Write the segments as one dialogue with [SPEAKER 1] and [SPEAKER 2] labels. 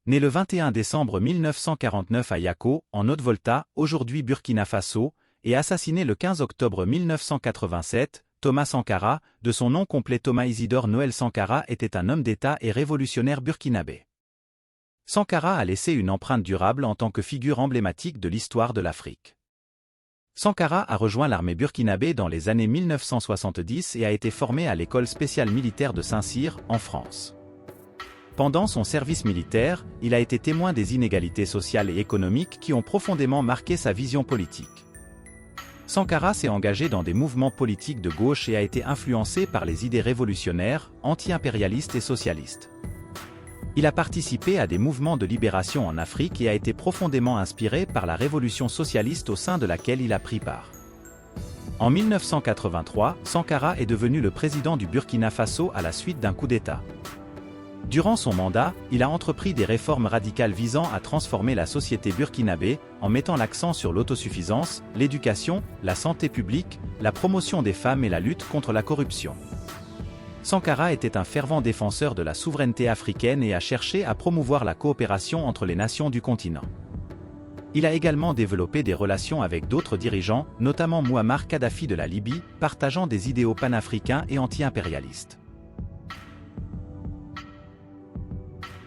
[SPEAKER 1] Né le 21 décembre 1949 à Yako, en Haute-Volta, aujourd'hui Burkina Faso, et assassiné le 15 octobre 1987, Thomas Sankara, de son nom complet Thomas Isidore Noël Sankara, était un homme d'État et révolutionnaire burkinabé. Sankara a laissé une empreinte durable en tant que figure emblématique de l'histoire de l'Afrique. Sankara a rejoint l'armée burkinabé dans les années 1970 et a été formé à l'école spéciale militaire de Saint-Cyr, en France. Pendant son service militaire, il a été témoin des inégalités sociales et économiques qui ont profondément marqué sa vision politique. Sankara s'est engagé dans des mouvements politiques de gauche et a été influencé par les idées révolutionnaires, anti-impérialistes et socialistes. Il a participé à des mouvements de libération en Afrique et a été profondément inspiré par la révolution socialiste au sein de laquelle il a pris part. En 1983, Sankara est devenu le président du Burkina Faso à la suite d'un coup d'État. Durant son mandat, il a entrepris des réformes radicales visant à transformer la société burkinabé, en mettant l'accent sur l'autosuffisance, l'éducation, la santé publique, la promotion des femmes et la lutte contre la corruption. Sankara était un fervent défenseur de la souveraineté africaine et a cherché à promouvoir la coopération entre les nations du continent. Il a également développé des relations avec d'autres dirigeants, notamment Mouammar Kadhafi de la Libye, partageant des idéaux panafricains et anti-impérialistes.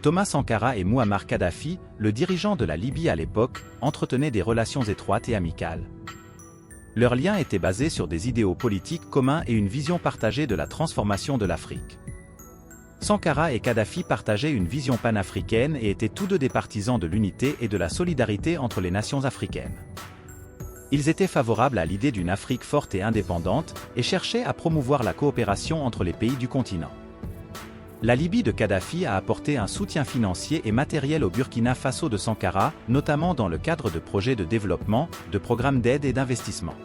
[SPEAKER 1] Thomas Sankara et Mouammar Kadhafi, le dirigeant de la Libye à l'époque, entretenaient des relations étroites et amicales. Leurs liens étaient basés sur des idéaux politiques communs et une vision partagée de la transformation de l'Afrique. Sankara et Kadhafi partageaient une vision panafricaine et étaient tous deux des partisans de l'unité et de la solidarité entre les nations africaines. Ils étaient favorables à l'idée d'une Afrique forte et indépendante et cherchaient à promouvoir la coopération entre les pays du continent. La Libye de Kadhafi a apporté un soutien financier et matériel au Burkina Faso de Sankara, notamment dans le cadre de projets de développement, de programmes d'aide et d'investissement.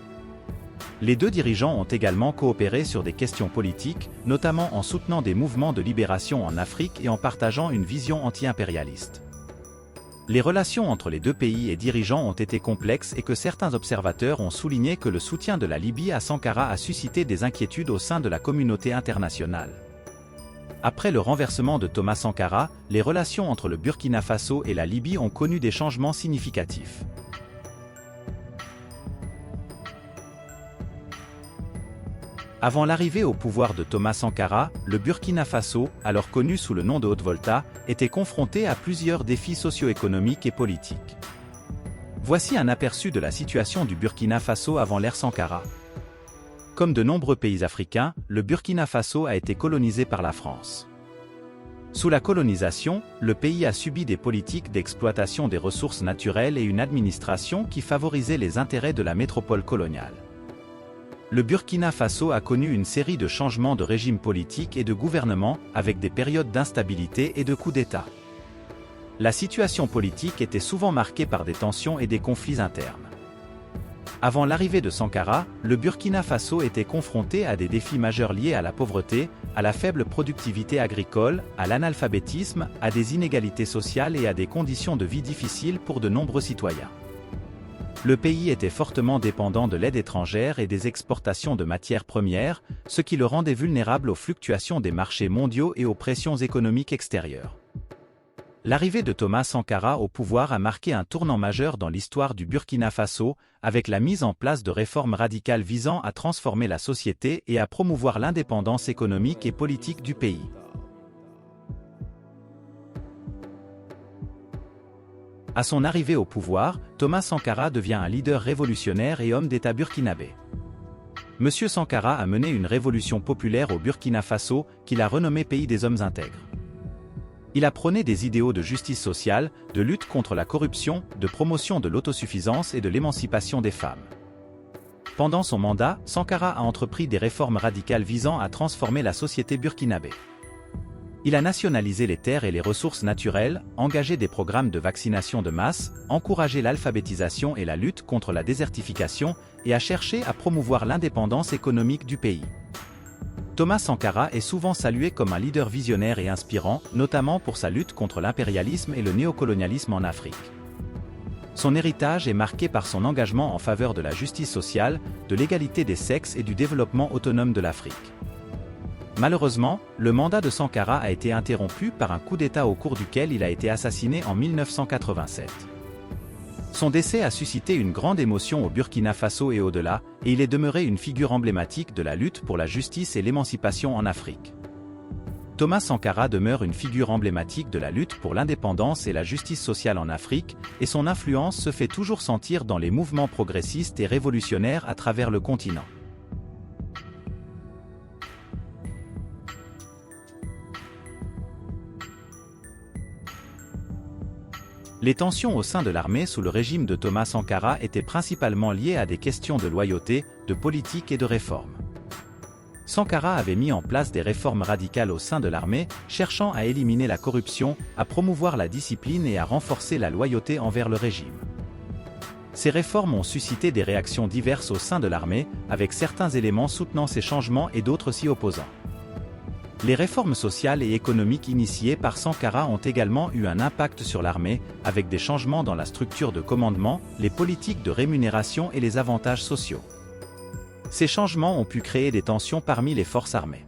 [SPEAKER 1] Les deux dirigeants ont également coopéré sur des questions politiques, notamment en soutenant des mouvements de libération en Afrique et en partageant une vision anti-impérialiste. Les relations entre les deux pays et dirigeants ont été complexes et que certains observateurs ont souligné que le soutien de la Libye à Sankara a suscité des inquiétudes au sein de la communauté internationale. Après le renversement de Thomas Sankara, les relations entre le Burkina Faso et la Libye ont connu des changements significatifs. Avant l'arrivée au pouvoir de Thomas Sankara, le Burkina Faso, alors connu sous le nom de Haute-Volta, était confronté à plusieurs défis socio-économiques et politiques. Voici un aperçu de la situation du Burkina Faso avant l'ère Sankara. Comme de nombreux pays africains, le Burkina Faso a été colonisé par la France. Sous la colonisation, le pays a subi des politiques d'exploitation des ressources naturelles et une administration qui favorisait les intérêts de la métropole coloniale. Le Burkina Faso a connu une série de changements de régime politique et de gouvernement, avec des périodes d'instabilité et de coups d'État. La situation politique était souvent marquée par des tensions et des conflits internes. Avant l'arrivée de Sankara, le Burkina Faso était confronté à des défis majeurs liés à la pauvreté, à la faible productivité agricole, à l'analphabétisme, à des inégalités sociales et à des conditions de vie difficiles pour de nombreux citoyens. Le pays était fortement dépendant de l'aide étrangère et des exportations de matières premières, ce qui le rendait vulnérable aux fluctuations des marchés mondiaux et aux pressions économiques extérieures. L'arrivée de Thomas Sankara au pouvoir a marqué un tournant majeur dans l'histoire du Burkina Faso, avec la mise en place de réformes radicales visant à transformer la société et à promouvoir l'indépendance économique et politique du pays. À son arrivée au pouvoir, Thomas Sankara devient un leader révolutionnaire et homme d'État burkinabé. Monsieur Sankara a mené une révolution populaire au Burkina Faso, qu'il a renommé pays des hommes intègres. Il a prôné des idéaux de justice sociale, de lutte contre la corruption, de promotion de l'autosuffisance et de l'émancipation des femmes. Pendant son mandat, Sankara a entrepris des réformes radicales visant à transformer la société burkinabé. Il a nationalisé les terres et les ressources naturelles, engagé des programmes de vaccination de masse, encouragé l'alphabétisation et la lutte contre la désertification, et a cherché à promouvoir l'indépendance économique du pays. Thomas Sankara est souvent salué comme un leader visionnaire et inspirant, notamment pour sa lutte contre l'impérialisme et le néocolonialisme en Afrique. Son héritage est marqué par son engagement en faveur de la justice sociale, de l'égalité des sexes et du développement autonome de l'Afrique. Malheureusement, le mandat de Sankara a été interrompu par un coup d'État au cours duquel il a été assassiné en 1987. Son décès a suscité une grande émotion au Burkina Faso et au-delà, et il est demeuré une figure emblématique de la lutte pour la justice et l'émancipation en Afrique. Thomas Sankara demeure une figure emblématique de la lutte pour l'indépendance et la justice sociale en Afrique, et son influence se fait toujours sentir dans les mouvements progressistes et révolutionnaires à travers le continent. Les tensions au sein de l'armée sous le régime de Thomas Sankara étaient principalement liées à des questions de loyauté, de politique et de réforme. Sankara avait mis en place des réformes radicales au sein de l'armée, cherchant à éliminer la corruption, à promouvoir la discipline et à renforcer la loyauté envers le régime. Ces réformes ont suscité des réactions diverses au sein de l'armée, avec certains éléments soutenant ces changements et d'autres s'y opposant. Les réformes sociales et économiques initiées par Sankara ont également eu un impact sur l'armée, avec des changements dans la structure de commandement, les politiques de rémunération et les avantages sociaux. Ces changements ont pu créer des tensions parmi les forces armées.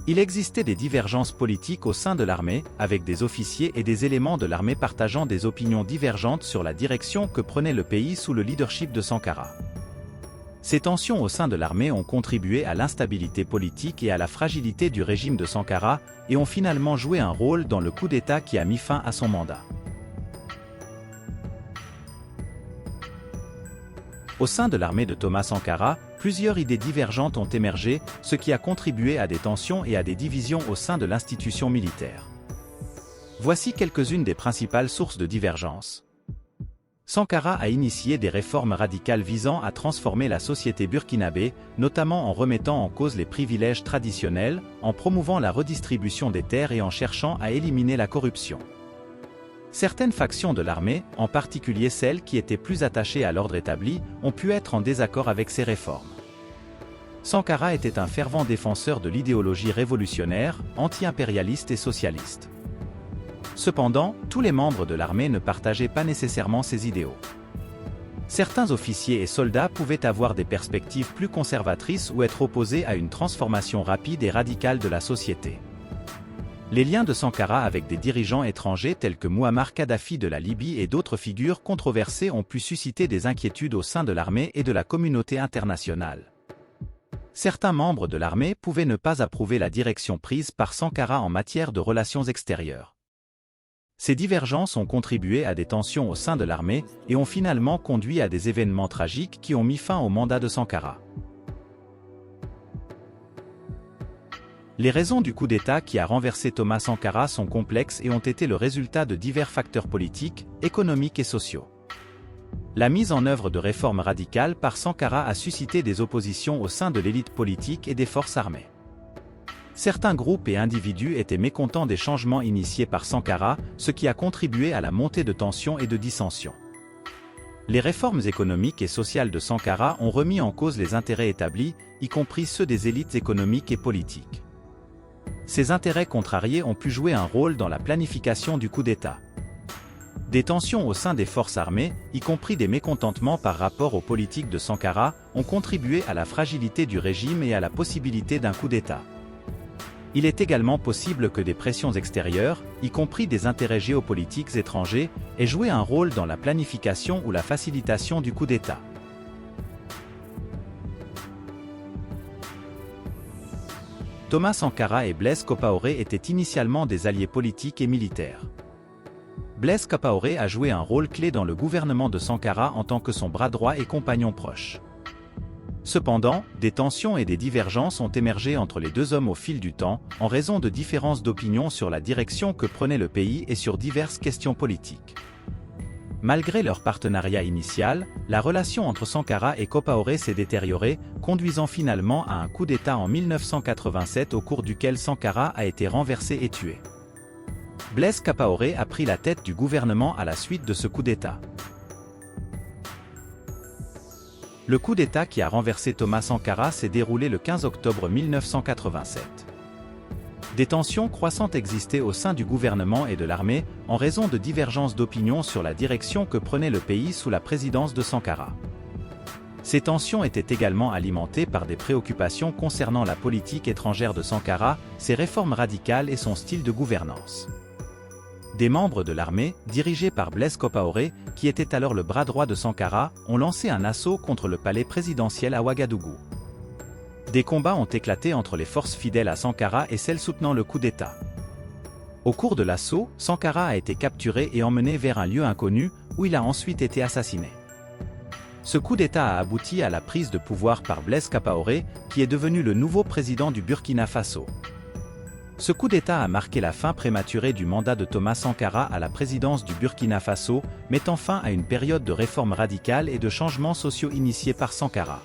[SPEAKER 1] Il existait des divergences politiques au sein de l'armée, avec des officiers et des éléments de l'armée partageant des opinions divergentes sur la direction que prenait le pays sous le leadership de Sankara. Ces tensions au sein de l'armée ont contribué à l'instabilité politique et à la fragilité du régime de Sankara et ont finalement joué un rôle dans le coup d'État qui a mis fin à son mandat. Au sein de l'armée de Thomas Sankara, plusieurs idées divergentes ont émergé, ce qui a contribué à des tensions et à des divisions au sein de l'institution militaire. Voici quelques-unes des principales sources de divergence. Sankara a initié des réformes radicales visant à transformer la société burkinabé, notamment en remettant en cause les privilèges traditionnels, en promouvant la redistribution des terres et en cherchant à éliminer la corruption. Certaines factions de l'armée, en particulier celles qui étaient plus attachées à l'ordre établi, ont pu être en désaccord avec ces réformes. Sankara était un fervent défenseur de l'idéologie révolutionnaire, anti-impérialiste et socialiste. Cependant, tous les membres de l'armée ne partageaient pas nécessairement ces idéaux. Certains officiers et soldats pouvaient avoir des perspectives plus conservatrices ou être opposés à une transformation rapide et radicale de la société. Les liens de Sankara avec des dirigeants étrangers tels que Mouammar Kadhafi de la Libye et d'autres figures controversées ont pu susciter des inquiétudes au sein de l'armée et de la communauté internationale. Certains membres de l'armée pouvaient ne pas approuver la direction prise par Sankara en matière de relations extérieures. Ces divergences ont contribué à des tensions au sein de l'armée et ont finalement conduit à des événements tragiques qui ont mis fin au mandat de Sankara. Les raisons du coup d'État qui a renversé Thomas Sankara sont complexes et ont été le résultat de divers facteurs politiques, économiques et sociaux. La mise en œuvre de réformes radicales par Sankara a suscité des oppositions au sein de l'élite politique et des forces armées. Certains groupes et individus étaient mécontents des changements initiés par Sankara, ce qui a contribué à la montée de tensions et de dissensions. Les réformes économiques et sociales de Sankara ont remis en cause les intérêts établis, y compris ceux des élites économiques et politiques. Ces intérêts contrariés ont pu jouer un rôle dans la planification du coup d'État. Des tensions au sein des forces armées, y compris des mécontentements par rapport aux politiques de Sankara, ont contribué à la fragilité du régime et à la possibilité d'un coup d'État. Il est également possible que des pressions extérieures, y compris des intérêts géopolitiques étrangers, aient joué un rôle dans la planification ou la facilitation du coup d'État. Thomas Sankara et Blaise Compaoré étaient initialement des alliés politiques et militaires. Blaise Compaoré a joué un rôle clé dans le gouvernement de Sankara en tant que son bras droit et compagnon proche. Cependant, des tensions et des divergences ont émergé entre les deux hommes au fil du temps, en raison de différences d'opinion sur la direction que prenait le pays et sur diverses questions politiques. Malgré leur partenariat initial, la relation entre Sankara et Compaoré s'est détériorée, conduisant finalement à un coup d'État en 1987 au cours duquel Sankara a été renversé et tué. Blaise Compaoré a pris la tête du gouvernement à la suite de ce coup d'État. Le coup d'État qui a renversé Thomas Sankara s'est déroulé le 15 octobre 1987. Des tensions croissantes existaient au sein du gouvernement et de l'armée, en raison de divergences d'opinion sur la direction que prenait le pays sous la présidence de Sankara. Ces tensions étaient également alimentées par des préoccupations concernant la politique étrangère de Sankara, ses réformes radicales et son style de gouvernance. Des membres de l'armée, dirigés par Blaise Compaoré, qui était alors le bras droit de Sankara, ont lancé un assaut contre le palais présidentiel à Ouagadougou. Des combats ont éclaté entre les forces fidèles à Sankara et celles soutenant le coup d'État. Au cours de l'assaut, Sankara a été capturé et emmené vers un lieu inconnu, où il a ensuite été assassiné. Ce coup d'État a abouti à la prise de pouvoir par Blaise Compaoré, qui est devenu le nouveau président du Burkina Faso. Ce coup d'État a marqué la fin prématurée du mandat de Thomas Sankara à la présidence du Burkina Faso, mettant fin à une période de réformes radicales et de changements sociaux initiés par Sankara.